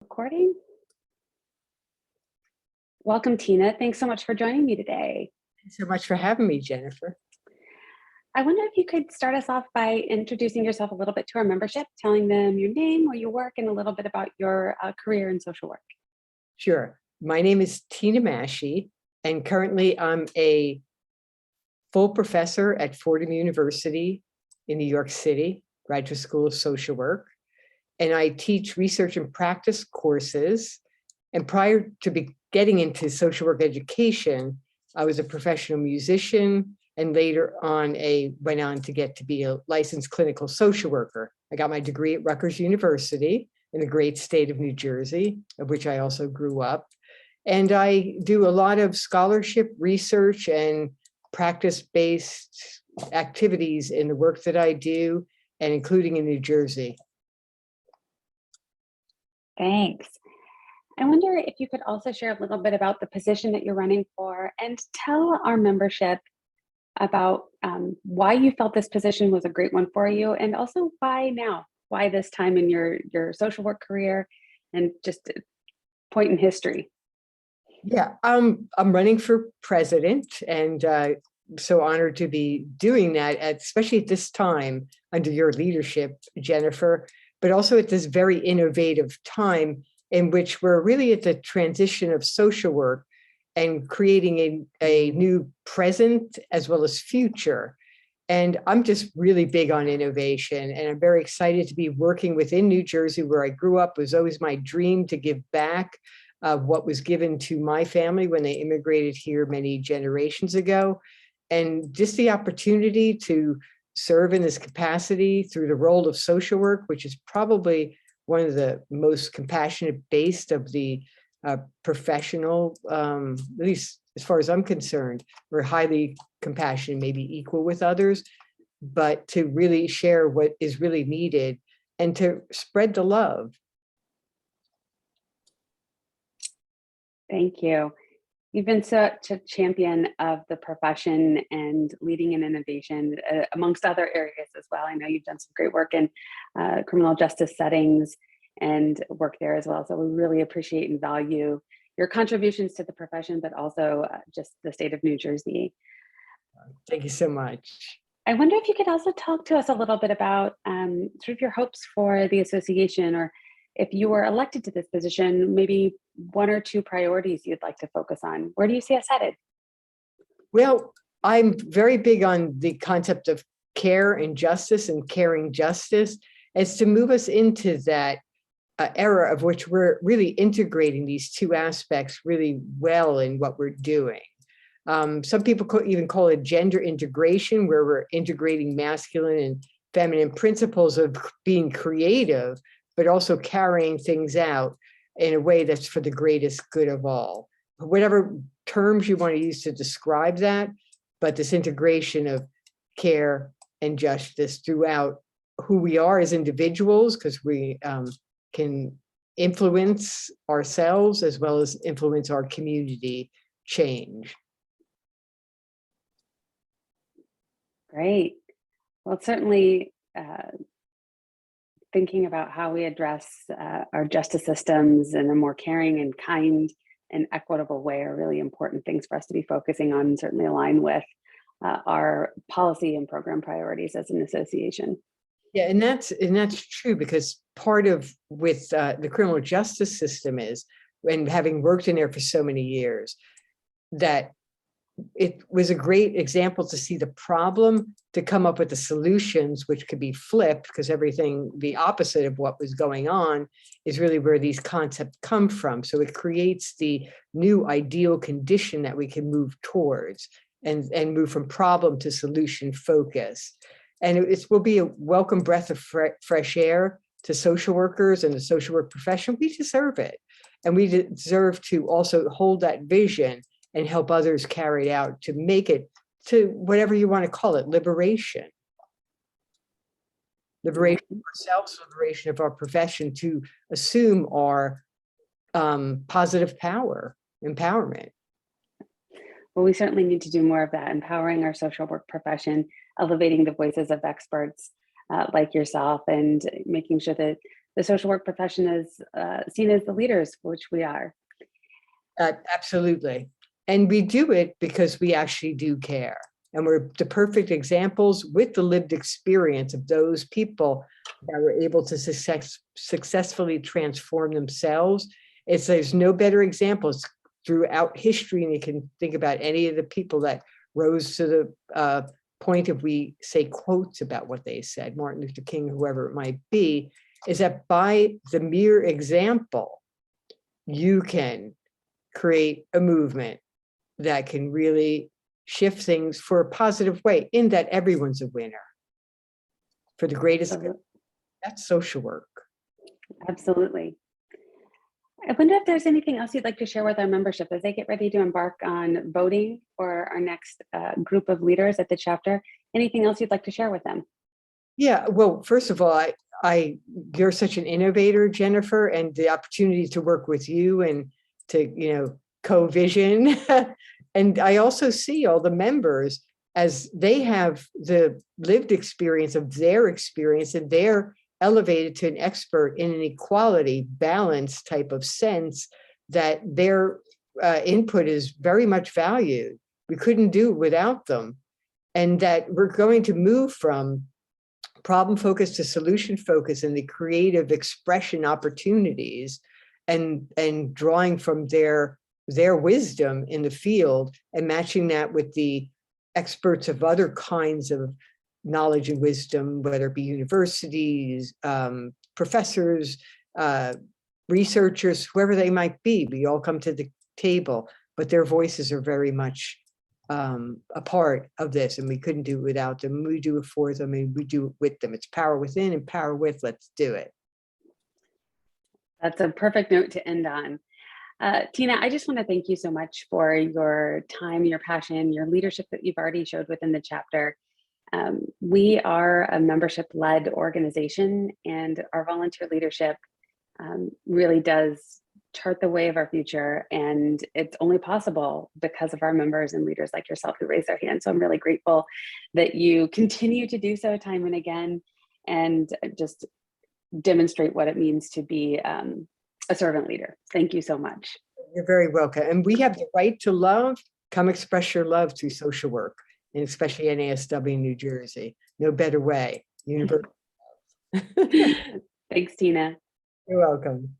Recording. Welcome, Tina. Thanks so much for joining me today. Thanks so much for having me, Jennifer. I wonder if you could start us off by introducing yourself a little bit to our membership, telling them your name, where you work, and a little bit about your career in social work. Sure. My name is Tina Maschi, and currently I'm a full professor at Fordham University in New York City, Graduate School of Social Work. And I teach research and practice courses. And prior to getting into social work education, I was a professional musician, and later on went on to get to be a licensed clinical social worker. I got my degree at Rutgers University in the great state of New Jersey, of which I also grew up. And I do a lot of scholarship, research, and practice-based activities in the work that I do, and including in New Jersey. Thanks. I wonder if you could also share a little bit about the position that you're running for and tell our membership about why you felt this position was a great one for you, and also why now, why this time in your social work career, and just a point in history. Yeah, I'm running for president, and so honored to be doing that, especially at this time under your leadership, Jennifer, but also at this very innovative time in which we're really at the transition of social work and creating a new present as well as future. And I'm just really big on innovation, and I'm very excited to be working within New Jersey, where I grew up. It was always my dream to give back what was given to my family when they immigrated here many generations ago. And just the opportunity to serve in this capacity through the role of social work, which is probably one of the most compassionate based of the professional, at least as far as I'm concerned. We're highly compassionate, maybe equal with others, but to really share what is really needed and to spread the love. Thank you. You've been such a champion of the profession and leading in innovation amongst other areas as well. I know you've done some great work in criminal justice settings and work there as well. So we really appreciate and value your contributions to the profession, but also just the state of New Jersey. Thank you so much. I wonder if you could also talk to us a little bit about sort of your hopes for the association, or if you were elected to this position, maybe one or two priorities you'd like to focus on. Where do you see us headed? Well, I'm very big on the concept of care and justice and caring justice, as to move us into that era of which we're really integrating these two aspects really well in what we're doing. Some people even call it gender integration, where we're integrating masculine and feminine principles of being creative, but also carrying things out in a way that's for the greatest good of all. Whatever terms you want to use to describe that, but this integration of care and justice throughout who we are as individuals, because we can influence ourselves as well as influence our community change. Great. Well, certainly thinking about how we address our justice systems in a more caring and kind and equitable way are really important things for us to be focusing on, and certainly align with our policy and program priorities as an association. Yeah, and that's true, because part of with the criminal justice system is, and having worked in there for so many years, that it was a great example to see the problem, to come up with the solutions, which could be flipped, because everything, the opposite of what was going on, is really where these concepts come from. So it creates the new ideal condition that we can move towards, and move from problem to solution focus. And it will be a welcome breath of fresh air to social workers and the social work profession. We deserve it. And we deserve to also hold that vision and help others carry it out to make it to whatever you want to call it, liberation. Liberation of ourselves, liberation of our profession, to assume our positive power, empowerment. Well, we certainly need to do more of that, empowering our social work profession, elevating the voices of experts like yourself, and making sure that the social work profession is seen as the leaders, which we are. Absolutely. And we do it because we actually do care. And we're the perfect examples with the lived experience of those people that were able to successfully transform themselves. There's no better examples throughout history. And you can think about any of the people that rose to the point, if we say quotes about what they said, Martin Luther King, whoever it might be, is that by the mere example, you can create a movement that can really shift things for a positive way, in that everyone's a winner for the greatest good. That's social work. Absolutely. I wonder if there's anything else you'd like to share with our membership as they get ready to embark on voting for our next group of leaders at the chapter. Anything else you'd like to share with them? Yeah, well, first of all, you're such an innovator, Jennifer, and the opportunity to work with you and to, co-vision. And I also see all the members as they have the lived experience of their experience, and they're elevated to an expert in an equality, balance type of sense, that their input is very much valued. We couldn't do it without them. And that we're going to move from problem focus to solution focus and the creative expression opportunities, and drawing from their wisdom in the field and matching that with the experts of other kinds of knowledge and wisdom, whether it be universities, professors, researchers, whoever they might be. We all come to the table, but their voices are very much a part of this, and we couldn't do it without them. We do it for them, and we do it with them. It's power within and power with. Let's do it. That's a perfect note to end on. Tina, I just want to thank you so much for your time, your passion, your leadership that you've already showed within the chapter. We are a membership-led organization, and our volunteer leadership really does chart the way of our future. And it's only possible because of our members and leaders like yourself who raise their hands. So I'm really grateful that you continue to do so time and again, and just demonstrate what it means to be a servant leader. Thank you so much. You're very welcome. And we have the right to love. Come express your love through social work, and especially NASW New Jersey. No better way. Universal. Thanks, Tina. You're welcome.